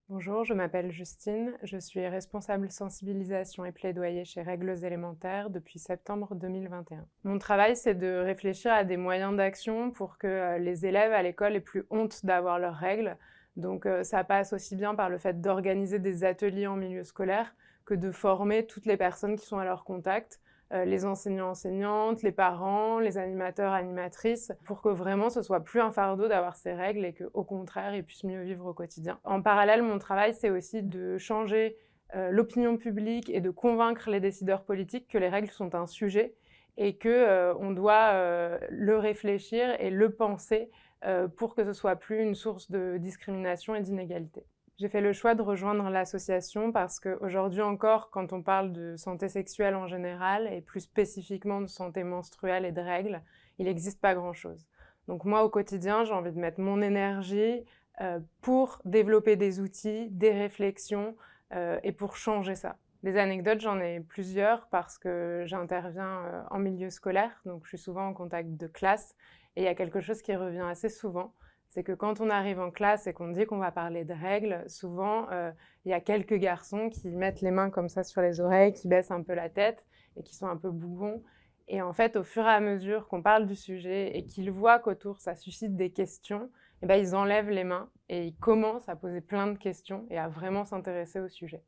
Bonjour, je m'appelle Justine, je suis responsable sensibilisation et plaidoyer chez Règles élémentaires depuis septembre 2021. Mon travail, c'est de réfléchir à des moyens d'action pour que les élèves à l'école aient plus honte d'avoir leurs règles. Donc ça passe aussi bien par le fait d'organiser des ateliers en milieu scolaire que de former toutes les personnes qui sont à leur contact, les enseignants-enseignantes, les parents, les animateurs-animatrices, pour que vraiment ce soit plus un fardeau d'avoir ces règles et qu'au contraire, ils puissent mieux vivre au quotidien. En parallèle, mon travail, c'est aussi de changer l'opinion publique et de convaincre les décideurs politiques que les règles sont un sujet et qu'on doit le réfléchir et le penser pour que ce soit plus une source de discrimination et d'inégalité. J'ai fait le choix de rejoindre l'association parce qu'aujourd'hui encore, quand on parle de santé sexuelle en général, et plus spécifiquement de santé menstruelle et de règles, il n'existe pas grand-chose. Donc moi, au quotidien, j'ai envie de mettre mon énergie pour développer des outils, des réflexions, et pour changer ça. Des anecdotes, j'en ai plusieurs parce que j'interviens en milieu scolaire, donc je suis souvent en contact de classe, et il y a quelque chose qui revient assez souvent, c'est que quand on arrive en classe et qu'on dit qu'on va parler de règles, souvent, il y a quelques garçons qui mettent les mains comme ça sur les oreilles, qui baissent un peu la tête et qui sont un peu bougons. Et en fait, au fur et à mesure qu'on parle du sujet et qu'ils voient qu'autour, ça suscite des questions, eh ben, ils enlèvent les mains et ils commencent à poser plein de questions et à vraiment s'intéresser au sujet.